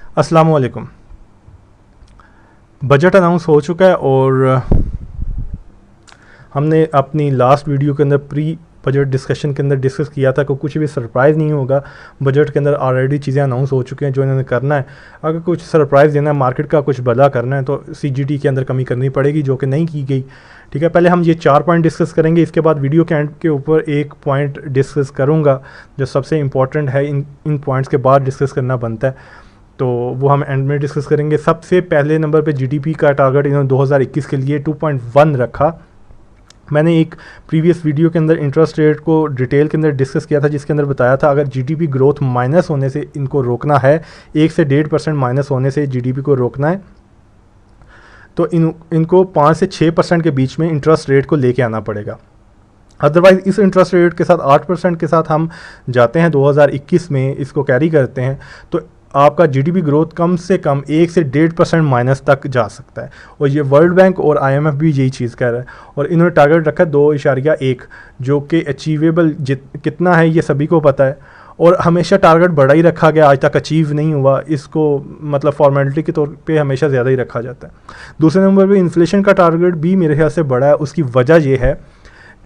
अस्सलाम वालेकुम। Budget announce हो चुका है और हमने अपनी लास्ट वीडियो के अंदर प्री बजट डिस्कशन के अंदर डिस्कस किया था कि कुछ भी सरप्राइज़ नहीं होगा। बजट के अंदर ऑलरेडी चीज़ें अनाउंस हो चुकी हैं जो इन्होंने करना है। अगर कुछ सरप्राइज़ देना है, मार्केट का कुछ भला करना है, तो सीजीटी के अंदर कमी करनी पड़ेगी, जो कि नहीं की गई। ठीक है, पहले हम ये 4 पॉइंट डिस्कस करेंगे। इसके बाद वीडियो के एंड के ऊपर एक पॉइंट डिस्कस करूँगा जो सबसे इंपॉर्टेंट है, इन पॉइंट्स के बाद डिस्कस करना बनता है, तो वो हम एंड में डिस्कस करेंगे। सबसे पहले नंबर पे जीडीपी का टारगेट इन्होंने 2021 के लिए 2.1 रखा। मैंने एक प्रीवियस वीडियो के अंदर इंटरेस्ट रेट को डिटेल के अंदर डिस्कस किया था, जिसके अंदर बताया था अगर जीडीपी ग्रोथ माइनस होने से इनको रोकना है, 1 से 1.5% माइनस होने से जीडीपी को रोकना है, तो इनको 5 से 6% के बीच में इंटरेस्ट रेट को लेके आना पड़ेगा। अदरवाइज़ इस इंटरेस्ट रेट के साथ 8% के साथ हम जाते हैं 2021 में, इसको कैरी करते हैं, तो आपका जीडीपी ग्रोथ कम से कम 1 से 1.5% माइनस तक जा सकता है। और ये वर्ल्ड बैंक और आईएमएफ भी यही चीज़ कह रहा है, और इन्होंने टारगेट रखा है 2.1, जो कि अचीवेबल कितना है ये सभी को पता है, और हमेशा टारगेट बड़ा ही रखा गया, आज तक अचीव नहीं हुआ। इसको मतलब फॉर्मेलिटी के तौर पे हमेशा ज़्यादा ही रखा जाता है। दूसरे नंबर पे इन्फ्लेशन का टारगेट भी मेरे ख्याल से बड़ा है। उसकी वजह ये है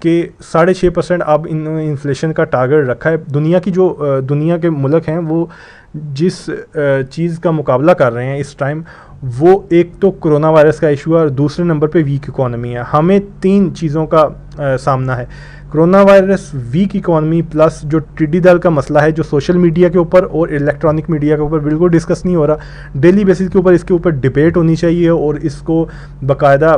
कि 6.5% अब इन्होंने इन्फ्लेशन का टारगेट रखा है। दुनिया के मुल्क हैं वो जिस चीज़ का मुकाबला कर रहे हैं इस टाइम, वो एक तो कोरोना वायरस का इशू है और दूसरे नंबर पे वीक इकोनॉमी है। हमें 3 चीज़ों का सामना है, corona virus, weak economy, plus जो टिड्डी दल का मसला है जो सोशल मीडिया के ऊपर और इलेक्ट्रॉनिक मीडिया के ऊपर बिल्कुल डिस्कस नहीं हो रहा। डेली बेसिस के ऊपर इसके ऊपर डिबेट होनी चाहिए और इसको बाकायदा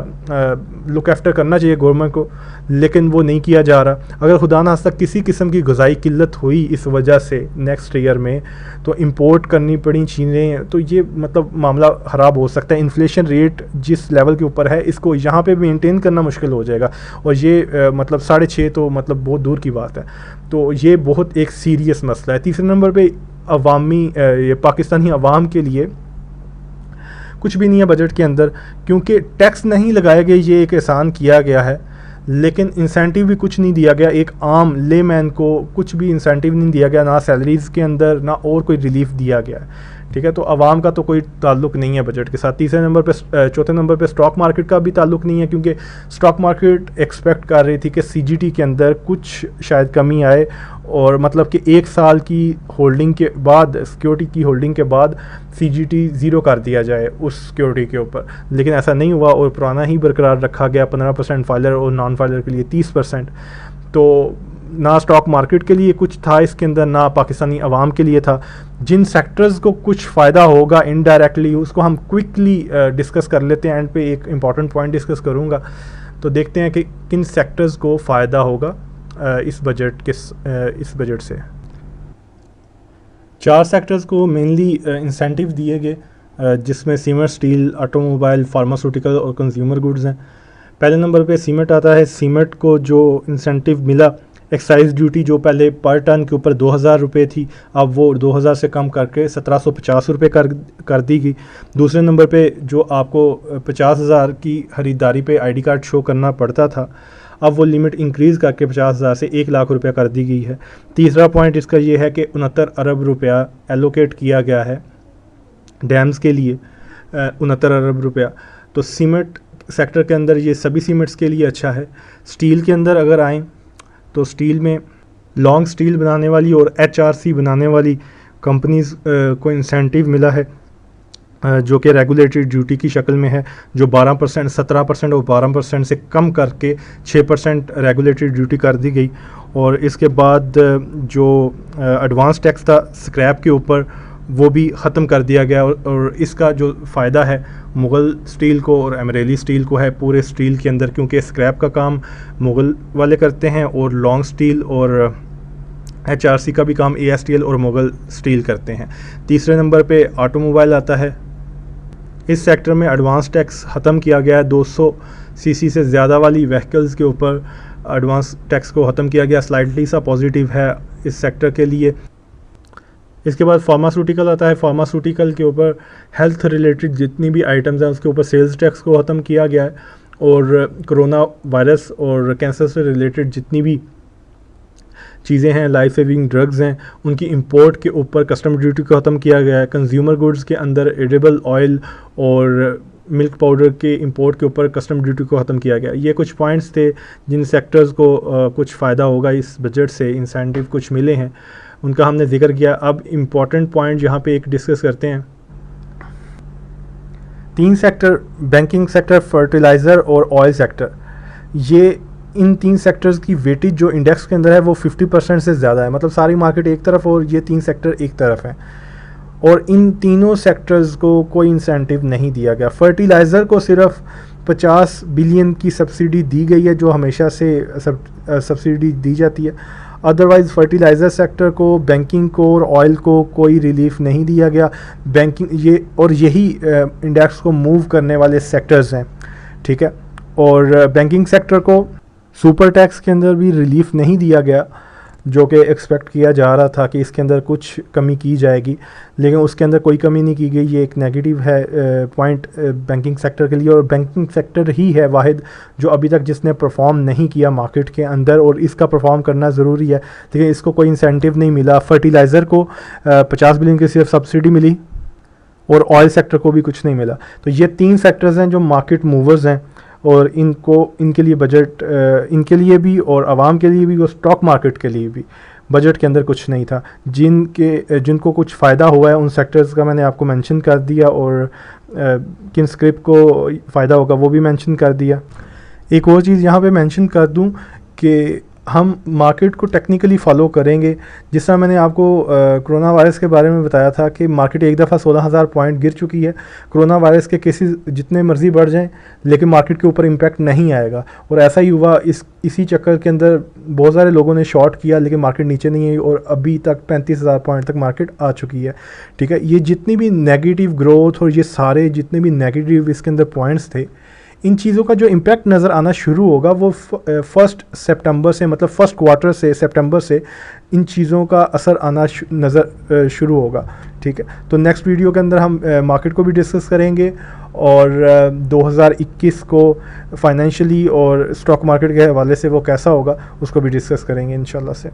लुक आफ्टर करना चाहिए गवर्नमेंट को, लेकिन वो नहीं किया जा रहा। अगर खुदा न खास्ता किसी किस्म की ग़िज़ाई किल्लत हुई इस वजह से नेक्स्ट ईयर में, तो इंपोर्ट करनी पड़ी चीज़ें, तो ये मतलब मामला ख़राब हो सकता है। इन्फ्लेशन रेट जिस लेवल के ऊपर है, इसको यहाँ पे मेंटेन करना मुश्किल हो जाएगा, और ये मतलब 6.5 तो मतलब बहुत दूर की बात है। तो ये बहुत एक सीरियस मसला है। तीसरे नंबर पे ये पाकिस्तानी अवाम के लिए कुछ भी नहीं है बजट के अंदर, क्योंकि टैक्स नहीं लगाए गए, ये एक एहसान किया गया है, लेकिन इंसेंटिव भी कुछ नहीं दिया गया। एक आम लेमैन को कुछ भी इंसेंटिव नहीं दिया गया, ना सैलरीज़ के अंदर, ना और कोई रिलीफ दिया गया है। ठीक है, तो आवाम का तो कोई ताल्लुक़ नहीं है बजट के साथ। चौथे नंबर पे स्टॉक मार्केट का भी ताल्लुक़ नहीं है, क्योंकि स्टॉक मार्केट एक्सपेक्ट कर रही थी कि सीजीटी के अंदर कुछ शायद कमी आए, और मतलब कि 1 साल की होल्डिंग के बाद, सिक्योरिटी की होल्डिंग के बाद सीजीटी ज़ीरो कर दिया जाए उस सिक्योरिटी के ऊपर, लेकिन ऐसा नहीं हुआ और पुराना ही बरकरार रखा गया, 15% फाइलर और नॉन फाइलर के लिए 30%। तो ना स्टॉक मार्केट के लिए कुछ था इसके अंदर, ना पाकिस्तानी अवाम के लिए था। जिन सेक्टर्स को कुछ फ़ायदा होगा इनडायरेक्टली, उसको हम क्विकली डिस्कस कर लेते हैं। एंड पे एक इम्पॉर्टेंट पॉइंट डिस्कस करूँगा, तो देखते हैं कि किन सेक्टर्स को फ़ायदा होगा इस बजट से। 4 सेक्टर्स को मेनली इंसेंटिव दिए गए, जिसमें सीमेंट, स्टील, ऑटोमोबाइल, फार्मास्यूटिकल और कंज्यूमर गुड्स हैं। पहले नंबर पे सीमेंट आता है। सीमेंट को जो इंसेंटिव मिला, एक्साइज ड्यूटी जो पहले पर टन के ऊपर 2000 रुपये थी, अब वो 2000 से कम करके 1750 रुपये कर दी गई। दूसरे नंबर पे जो आपको 50,000 की ख़रीदारी पे आईडी कार्ड शो करना पड़ता था, अब वो लिमिट इंक्रीज़ करके 50,000 से 1 लाख रुपया कर दी गई है। तीसरा पॉइंट इसका ये है कि 69 अरब रुपया एलोकेट किया गया है डैम्स के लिए, 69 अरब रुपया। तो सीमेंट सेक्टर के अंदर ये सभी सीमेंट्स के लिए अच्छा है। स्टील के अंदर अगर आएँ तो स्टील में लॉन्ग स्टील बनाने वाली और एचआरसी बनाने वाली कंपनीज़ को इंसेंटिव मिला है, जो कि रेगुलेटरी ड्यूटी की शक्ल में है, जो 12%, 17% और 12% से कम करके 6% रेगुलेटरी ड्यूटी कर दी गई। और इसके बाद जो एडवांस टैक्स था स्क्रैप के ऊपर, वो भी ख़त्म कर दिया गया। और इसका जो फ़ायदा है मुग़ल स्टील को और अमरेली स्टील को है पूरे स्टील के अंदर, क्योंकि स्क्रैप का काम मुग़ल वाले करते हैं और लॉन्ग स्टील और एचआरसी का भी काम एएसटीएल और मुग़ल स्टील करते हैं। तीसरे नंबर पे ऑटोमोबाइल आता है। इस सेक्टर में एडवांस टैक्स ख़त्म किया गया है। 200 सीसी से ज़्यादा वाली व्हीकल्स के ऊपर एडवांस टैक्स को ख़त्म किया गया, स्लाइटली सा पॉजिटिव है इस सेक्टर के लिए। इसके बाद फार्मास्यूटिकल आता है। फार्मास्यूटिकल के ऊपर हेल्थ रिलेटेड जितनी भी आइटम्स हैं उसके ऊपर सेल्स टैक्स को ख़त्म किया गया है, और कोरोना वायरस और कैंसर से रिलेटेड जितनी भी चीज़ें हैं, लाइफ सेविंग ड्रग्स हैं, उनकी इंपोर्ट के ऊपर कस्टम ड्यूटी को ख़त्म किया गया है। कंज्यूमर गुड्स के अंदर एडिबल ऑयल और मिल्क पाउडर के इंपोर्ट के ऊपर कस्टम ड्यूटी को ख़त्म किया गया। ये कुछ पॉइंट्स थे जिन सेक्टर्स को कुछ फ़ायदा होगा इस बजट से, इंसेंटिव कुछ मिले हैं, उनका हमने जिक्र किया। अब इम्पॉर्टेंट पॉइंट यहाँ पे एक डिस्कस करते हैं। 3 सेक्टर, बैंकिंग सेक्टर, फर्टिलाइज़र और ऑयल सेक्टर, ये इन 3 सेक्टर्स की वेटेज जो इंडेक्स के अंदर है वो 50% से ज़्यादा है। मतलब सारी मार्केट एक तरफ और ये 3 सेक्टर एक तरफ हैं, और इन तीनों सेक्टर्स को कोई इंसेंटिव नहीं दिया गया। फर्टिलाइज़र को सिर्फ 50 बिलियन की सब्सिडी दी गई है, जो हमेशा से सब्सिडी दी जाती है। अदरवाइज़ फर्टिलाइज़र सेक्टर को, बैंकिंग को और ऑयल को कोई रिलीफ नहीं दिया गया। बैंकिंग यही इंडेक्स को मूव करने वाले सेक्टर्स हैं, ठीक है। और बैंकिंग सेक्टर को सुपर टैक्स के अंदर भी रिलीफ नहीं दिया गया, जो कि एक्सपेक्ट किया जा रहा था कि इसके अंदर कुछ कमी की जाएगी, लेकिन उसके अंदर कोई कमी नहीं की गई। ये एक नेगेटिव है पॉइंट बैंकिंग सेक्टर के लिए, और बैंकिंग सेक्टर ही है वाहिद जो अभी तक जिसने परफॉर्म नहीं किया मार्केट के अंदर, और इसका परफॉर्म करना ज़रूरी है, लेकिन इसको कोई इंसेंटिव नहीं मिला। फर्टिलाइज़र को 50 बिलियन की सिर्फ सब्सिडी मिली, और ऑयल सेक्टर को भी कुछ नहीं मिला। तो ये 3 सेक्टर्स हैं जो मार्केट मूवर्स हैं, और इनके लिए बजट, इनके लिए भी और आवाम के लिए भी और स्टॉक मार्केट के लिए भी बजट के अंदर कुछ नहीं था। जिनको कुछ फ़ायदा हुआ है उन सेक्टर्स का मैंने आपको मेंशन कर दिया, और किन स्क्रिप्ट को फ़ायदा होगा वो भी मेंशन कर दिया। एक और चीज़ यहाँ पे मेंशन कर दूँ कि हम मार्केट को टेक्निकली फॉलो करेंगे। जिस तरह मैंने आपको कोरोना वायरस के बारे में बताया था कि मार्केट एक दफ़ा 16,000 पॉइंट गिर चुकी है। कोरोना वायरस के केसेस जितने मर्जी बढ़ जाएं, लेकिन मार्केट के ऊपर इम्पैक्ट नहीं आएगा, और ऐसा ही हुआ। इसी चक्कर के अंदर बहुत सारे लोगों ने शॉर्ट किया, लेकिन मार्केट नीचे नहीं आई, और अभी तक 35,000 पॉइंट तक मार्केट आ चुकी है, ठीक है। ये जितनी भी नेगेटिव ग्रोथ और ये सारे जितने भी नेगेटिव इसके अंदर पॉइंट्स थे, इन चीज़ों का जो इम्पैक्ट नज़र आना शुरू होगा वो 1 सितंबर से, मतलब फर्स्ट क्वार्टर से, सितंबर से इन चीज़ों का असर आना नज़र शुरू होगा, ठीक है। तो नेक्स्ट वीडियो के अंदर हम मार्केट को भी डिस्कस करेंगे, और 2021 को फाइनेंशियली और स्टॉक मार्केट के हवाले से वो कैसा होगा उसको भी डिस्कस करेंगे इंशाल्लाह से।